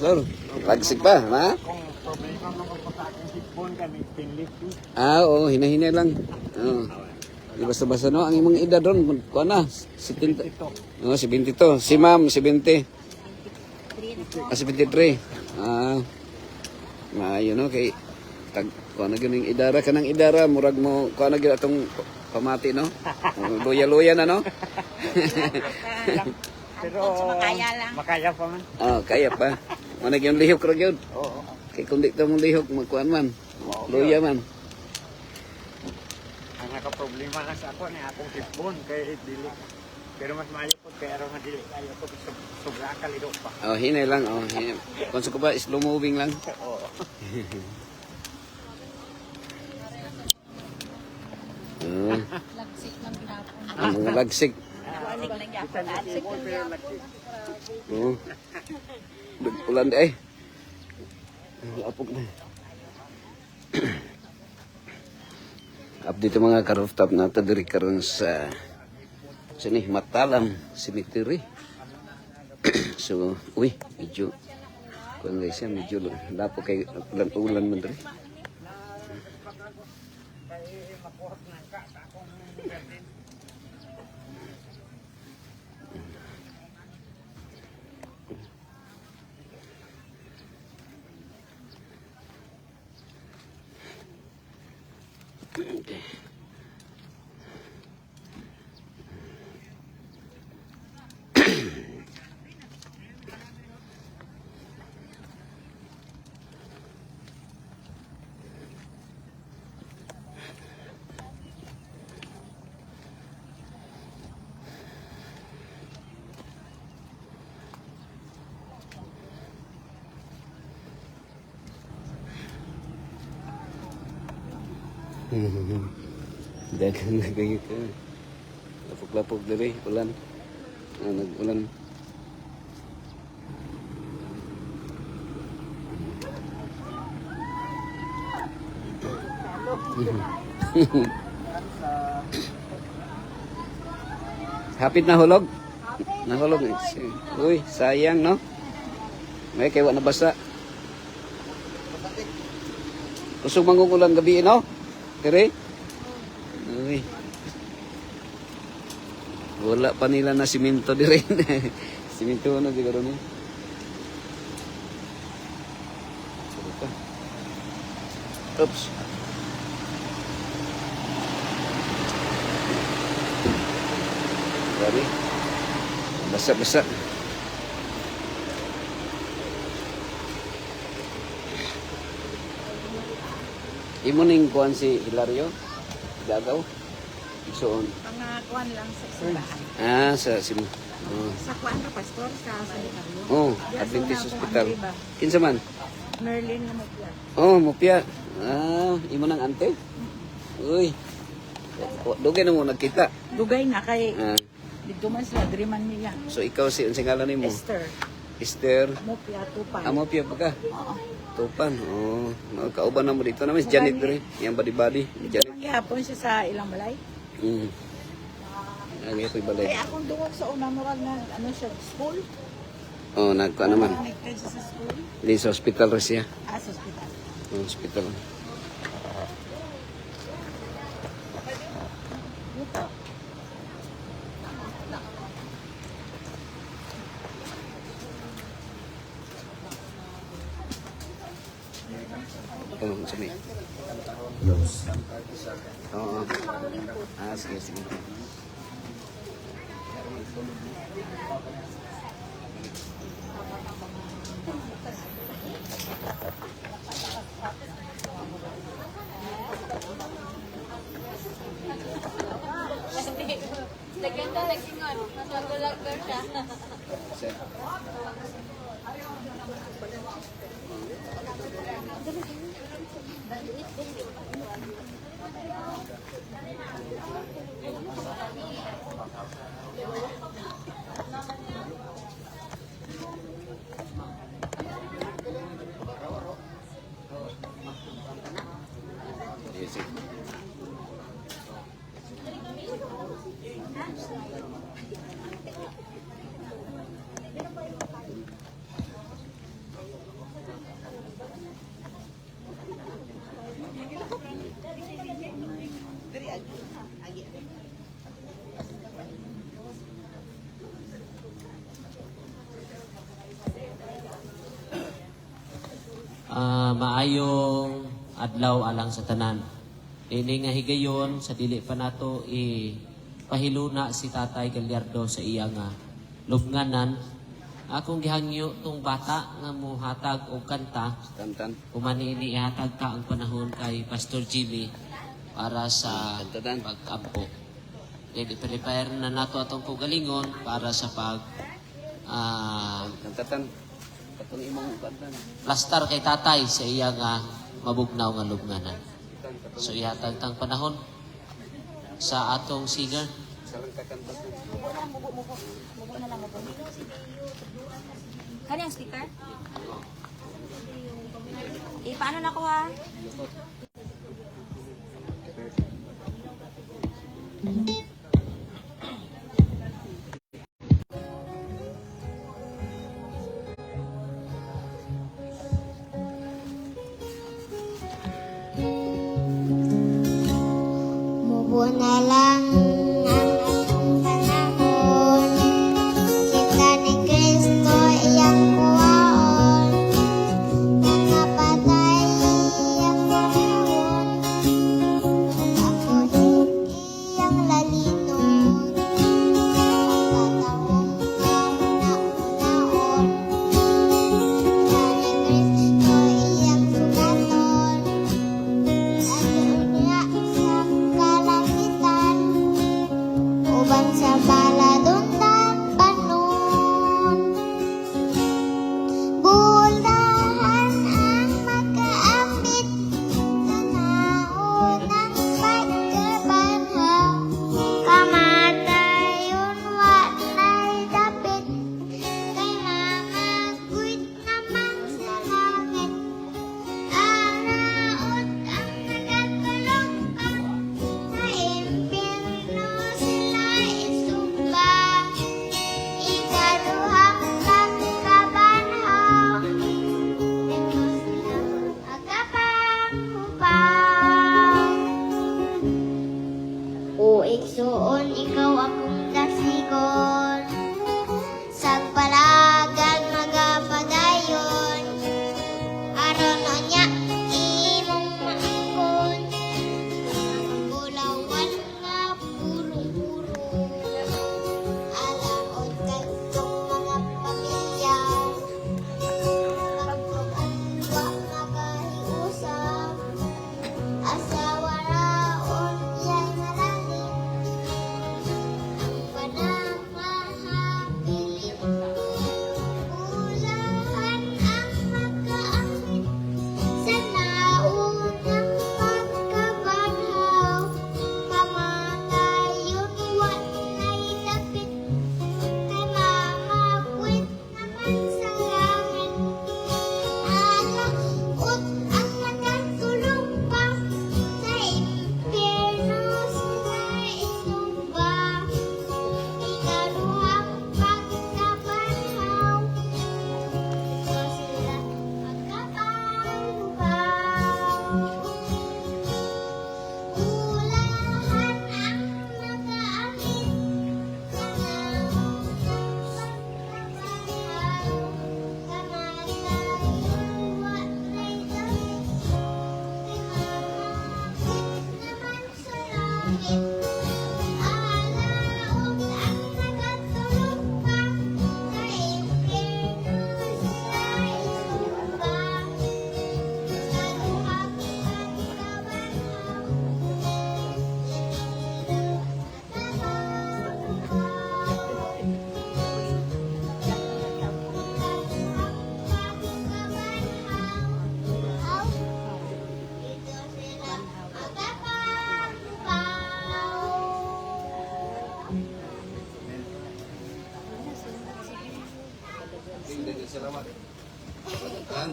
pastor. Lagsik pa, ha? Kung problema mo sa aking hipon kami, pinlit. Oo, hinahinay lang. Oo. Di basta-basta no, ang imong edad doon, kuha na, 70. Oo, 72. Si ma'am, 70. 73. Maayo no, kay kuha na gyud idara ka ng idara, murag mo, kuha na gyud atong pamati no. Luya-luya na no. Pero makaya lang. Makaya pa man. Kaya pa. Mana gyud lihok ra gyud. Oo. Kay kung di ta mo lihok, magkuan man. Luya man. Ang nakaproblema lang sa ako ni akong hipon kay dili. Pero mas maayo po kay aron madili kayo ko sobra ka lido pa. Hinay lang. Hinay. Kung ko ba, slow moving lang. Oo. Lagsik ng pinapon. Ang mga lagsik. Oo. Ulan di ay. Apog na. Update mga ka-rooftop natin diri karon sa sini Matalam Cemetery. So, medyo kuan guys yan, medyo lapo kay ulan man diri. Okay. Dagang na kayo ka. Lapok-lapok diri, ulan. Nag-ulan. Hapit na hulog? Nahulog. Uy, sayang no? May kaya na basa. Usog mangungulan gabi no? Kere? Uy. Wala pa nila na simento di rin. Simento na siguro ni. Oops. Grabe. Basa-basa. Imo ning kuan si Hilario? Gagaw? Soon. Mga kuwan lang sa simbahan. Sa Sa kuwan ka, pastor, sa Solidario. Adventist Hospital. Kinsa man? Merlin na mapya. Mupya. Imo nang ante? Uy. Dugay na mo nagkita. Dugay na kay Ah, dito man sila, driman niya. so ikaw si unsay ngalan nimo? Esther. Esther. Mopya, tupan. Mupya pa ka? Oo. Tupan. Magkauban na mo dito naman si Janet rin. Yang body-body. Janet. Maghihapon siya sa ilang balay. Ang ito'y balay. Kaya akong duwag sa unang moral na ano siya, school. Nagka naman. Connected siya sa school. Di sa hospital rin siya. Sa hospital. Hospital. Sini. Sige, sige. Naganda nagsingon, mas magulagor siya. Yes, maayong adlaw alang sa tanan. Ini nga higayon sa dili pa nato pahiluna si Tatay Gallardo sa iya nga lubnganan. Akong gihangyo tong bata nga muhatag og kanta. Tantan. Kumani ini ihatag ta ang panahon kay Pastor Jimmy para sa Tantan. pag-ampo. Jadi prepare na nato atong kugalingon para sa Tantan. Katong imong tantan. plastar kay tatay sa iya nga mabugnaw nga lubnganan. So ihatag tang panahon sa atong singer. Sarang kakanta. Mubo na lang ako. Kani ang speaker? Paano na ko ha? Mubo na lang ang atong panahon, kita ni Kristo iyang kuwaon, nakapatay iyang panahon, ako iyang lalinon, pagkatawong kauna-unaon, kita ni Kristo iyang sugaton, unya sa kalangitan, uban sa baladundan panon. Bulahan ang makaambit sa naunang pagkabanhaw, kamatayon walay dapit, kay mamagwit naman sa langit. Araot ang nagkatulog sa impyerno sila isumbang, ikaduhang pagkabanhaw, ito sila magkapangupang. O igsuon ikaw akong dasigon, sagpalagan magapadayon, aron unya imong maangkon, bulawan nga puro-puro, alaon kagtong mga pamilya, pagpag-adwa magahiusap, asawa raon iya'y nalalim, ang panamahabilin, ulahan ang makaangit sa naunang pagkabanhaw, kamatayon walay dapit, kay mamagwit naman sa langit. Alaot ang nagkatulog pa, sa impyerno sila isumbang, ikaduhang pagkabanhaw, ito sila magkapangbaw. Ulahan ang nakaangit sa naunang pagkabanhaw, kamatayon walay dapit, kay mamagwit naman sa langit. Alaot ang nagkatulog pa, sa impyerno sila isumbang, ikaduhang pagkabanhaw,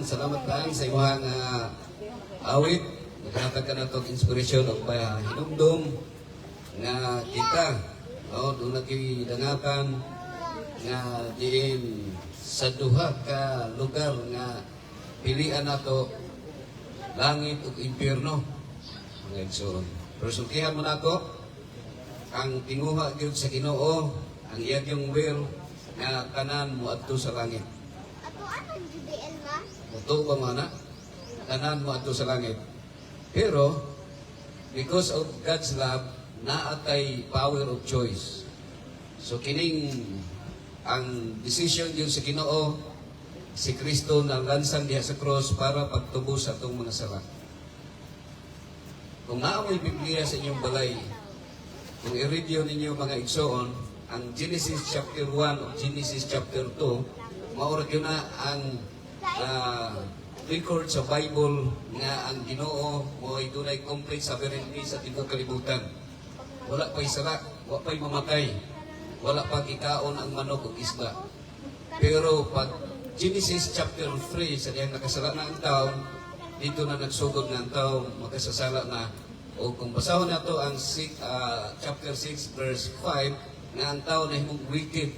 Salamat lang sa imong awit. Naghatag ka na itong inspirasyon o hinumdum nga kita. Doon na kidangatan nga diin sa duha ka lugar nga pilian nato langit ug impyerno. Mga igsoon. Pero sultihan mo nato ang tinguha gyud sa Ginoo, ang iyang will nga kanan mo adto sa langit. Ato anong JBL ma? Muto ba mana? tanan mo ato sa langit. Pero because of God's love, naatay power of choice. So kining ang decision yun sa Ginoo, si Kristo na lansang diha sa cross para pagtubos sa atong mga sala. Kung naamoy Biblia sa inyong balay, kung i-review ninyo mga igsoon, ang Genesis chapter 1 o Genesis chapter 2, maura yun na ang record sa Bible nga ang Ginoo mo ay dunay complete sovereignty sa tibuok kalibutan. Wala pa'y sala, wala pa'y mamatay, wala pang ikaon ang manok o isda. Pero pag Genesis chapter 3, sa diyang nakasala na ang tao, dito na nagsugod na ang tao, makasasala na. O kung basahon na to ang chapter 6 verse 5, nga ang tao na himong wicked.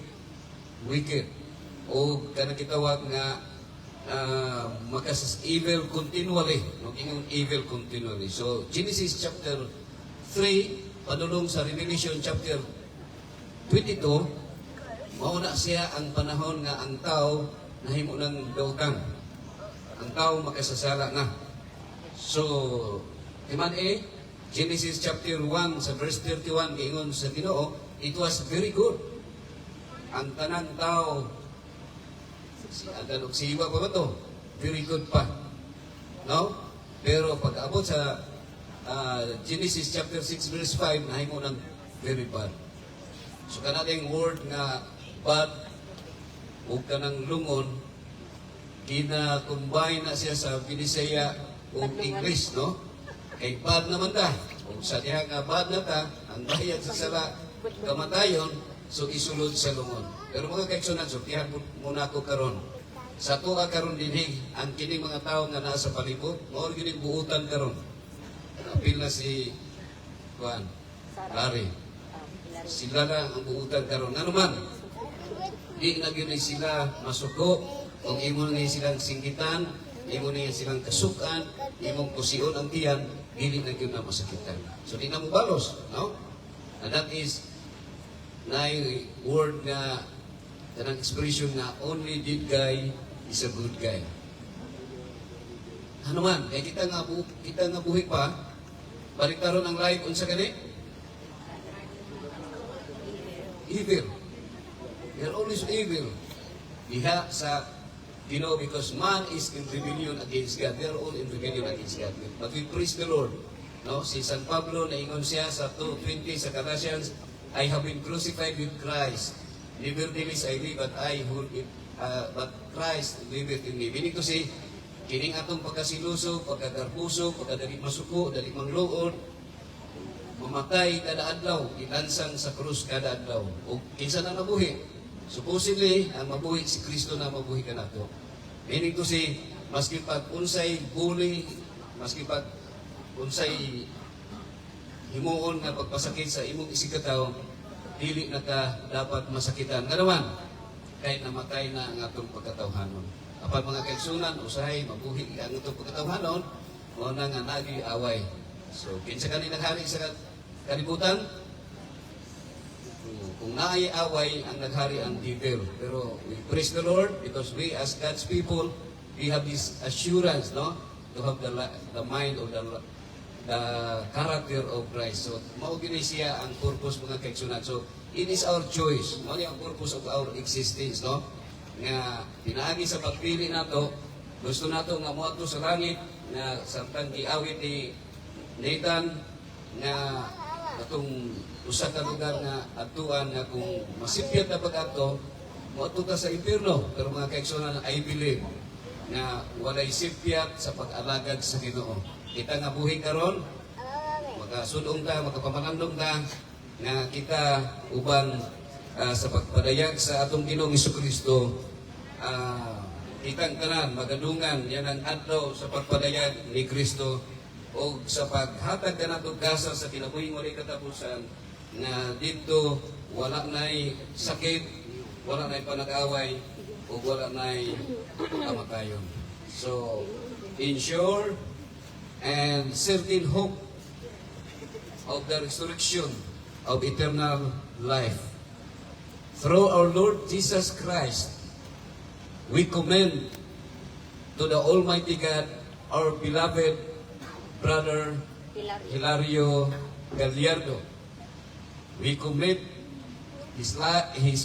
O kanang kitawag nga evil continually. Maging evil continually. So Genesis chapter 3, padulong sa Revelation chapter 22, mauna siya ang panahon nga ang tao nahimo ng dautang. Ang tao makasasala na. So, Genesis chapter 1 sa verse 31 giingon sa Ginoo, it was very good. Ang tanang tao, si Adan ug si Eva pa ba to? Very good pa. No? Pero pag abot sa Genesis chapter 6 verse 5, nahimo ng very bad. So kanating word nga bad o kanang lungon, gina-combine na siya sa Binisaya o English, no? Kay bad naman ta. Kung sa diha nga bad na ta, ang bayad sa sala, kamatayon, so isulod sa lungon. Pero mga kaigsunan, so tihan muna ko karon. Sa tuwa karon dinhi, ang kining mga tao nga nasa palibot, mao gining buutan karon. Apil na si Juan, Larry. Sila lang ang buutan karon. Ano man, di na gyud sila masuko, kung imo na silang singkitan, imo na silang kasukan, imong kusion ang tiyan, dili na gyud na masakitan. So di na mo balos, no? And that is na word nga kanang expression na only good guy is a good guy. Ano man, kaya kita nga buhi pa, baliktaron ang life unsa gani? Evil. They are always evil. Diha sa Ginoo, because man is in rebellion against God. They are all in rebellion against God. But we praise the Lord. No, si San Pablo naingon siya sa 2:20 sa Galatians, I have been crucified with Christ. Nevertheless I live, but Christ liveth in me. Meaning to say, kining atong pagkasiluso, pagkagarpuso, pagkadali masuko, dali mangluod, mamatay kada adlaw, ilansang sa krus kada adlaw. O kinsa na nabuhi? Supposedly, ang mabuhi si Kristo na mabuhi ka nato. Meaning to say, maski pag unsay bully, maski pag unsay himuon nga pagpasakit sa imong isigataw, dili na ka dapat masakitan. Kanaman, kahit namatay na ang atong pagkatawhanon. Apan mga kaigsunan, usahay, mabuhi ang atong pagkatawhanon, o na nga nagi away. So, kinsa kanina hari sa kalibutan, kung naay away, ang naghari ang devil. Pero we praise the Lord because we as God's people, we have this assurance, no? To have the mind of the character of Christ. So, maugini siya ang purpose mga kaigsunan. So, it is our choice. Ano yung purpose of our existence, no? Nga, pinaagi sa pagpili nato, gusto nato nga muadto sa langit, nga samtang giawit ni Nathan, nga atong usa ka lugar nga atuan nga kung masipyat na pag-ato, muadto ta sa impierno. Pero mga kaigsunan, I believe nga walay sipyat sa pag-alagad sa Ginoo. Kita nga buhi karon, makasudong ta, makapamanandong ta, nga kita uban sa pagpadayag sa atong Ginoong Jesucristo, kitang tanan, magadungan, yan ang adlaw sa pagpadayag ni Kristo o sa paghatag ka nato gasa sa kinabuhing walay katapusan, na dito wala na'y sakit, wala na'y panag-away, o wala na'y kamatayon. So, ensure and certain hope of the resurrection of eternal life. Through our Lord Jesus Christ, we commend to the Almighty God our beloved brother Hilario Gallardo. We commit his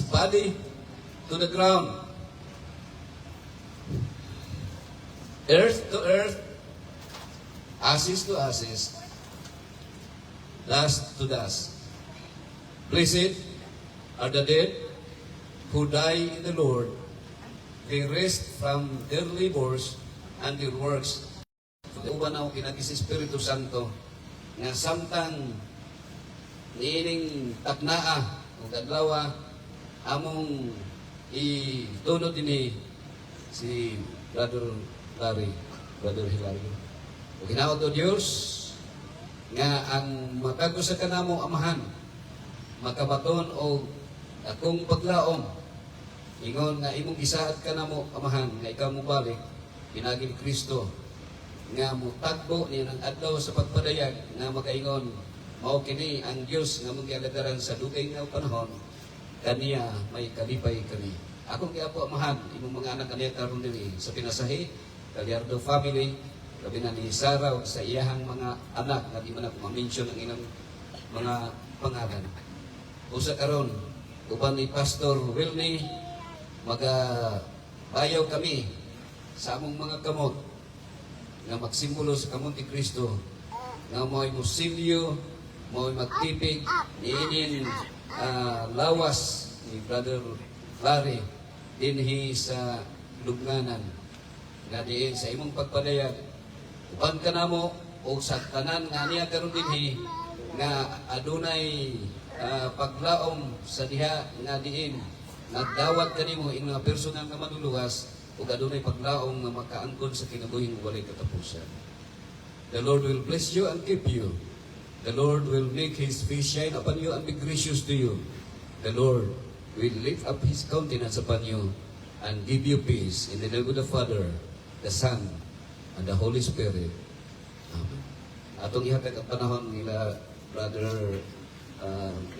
body to the ground, earth to earth, ashes to ashes, dust to dust. Blessed are the dead who die in the Lord. They rest from their labors and their works. Uban ako kinagis Espiritu Santo nga samtang niining taknaa o kadlawa among itunod din si Brother Hilario. O ginawa to Diyos nga ang makago sa kanamo amahan makabaton o akong paglaom ingon nga imong gisaad kanamo amahan nga ikaw mo balik pinagi ni Kristo nga mutagbo niya ng adlaw sa pagpadayag nga makaingon mao kini ang Dios nga magialagaran sa dugay nga panahon kaniya may kalipay kani. Akong giapo amahan imong mga anak kaniya karon diri sa pinasahi Gallardo family labi na ni Sarah ug sa iyahang mga anak nga di man ako ma-mention ang ilang mga pangalan. Usa karon uban ni Pastor Wilney bayaw kami sa among mga kamot nga magsimbolo sa kamot ni Kristo nga mo'y musilyo, mo'y magtipig niinin lawas ni Brother Larry dinhi sa lubnganan nga diin sa imong pagpadayag uban ka namo o sa tanan nga niya karon dinhi nga adunay paglaom sa diha nga diin nagdawat kanimo ing mga personal nga manuluwas ug adunay paglaom nga makaangkon sa kinabuhing walay katapusan. The Lord will bless you and keep you. The Lord will make His face shine upon you and be gracious to you. The Lord will lift up His countenance upon you and give you peace. In the name of the Father, the Son, and the Holy Spirit. Amen. Atong ihatag ang panahon nila Brother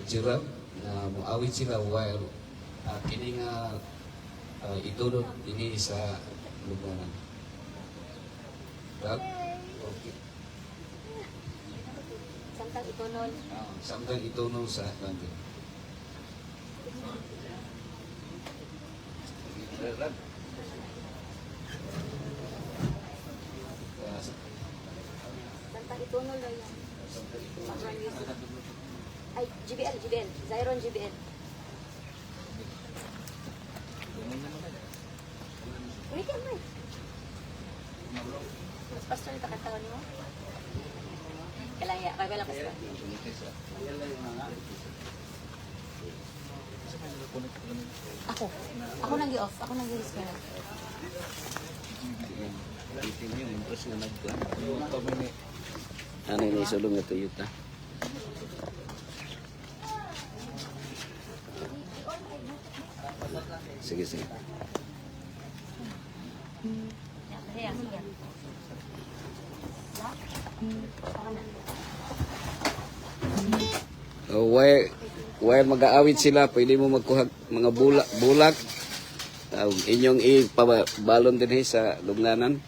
Gerald na muawit sila while kini nga itulog ini sa luganan. Brad? Okay. Samtang itunol. Samtang itunol sa Atlantic. Samtang itunol na yan. Ay, GBL. Zyron GBL. Wait a minute. Mas pastor ito katawan mo? Kailangan ya. Kaya lang pastor. Ako nang gi-off. Ako nang gi-disconnect. Ano yung isulong na Toyota? Sige. Ayan, sige. While mag-aawit sila, pwede mo magkuha mga bulak. Inyong ipabalon din sa lugnanan.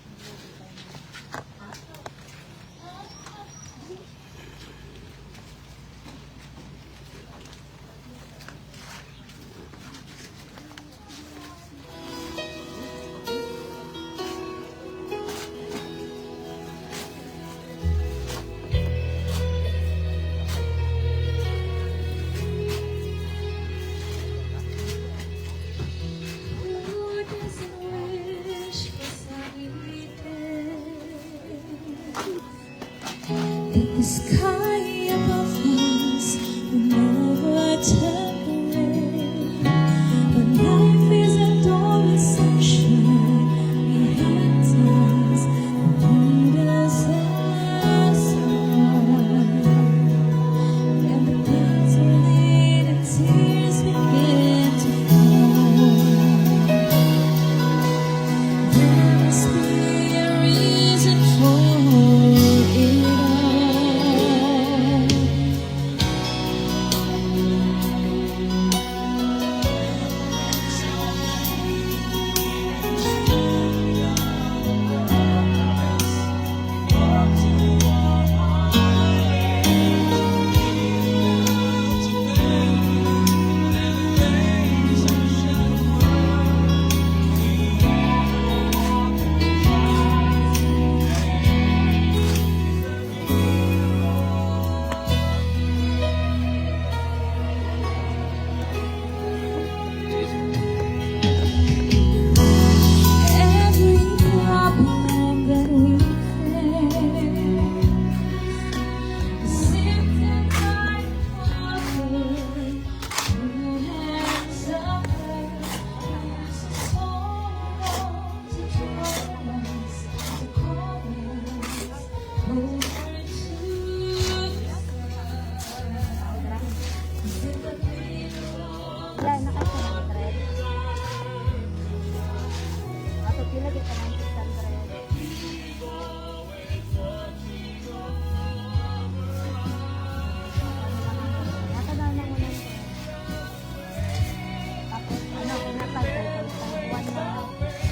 In the sky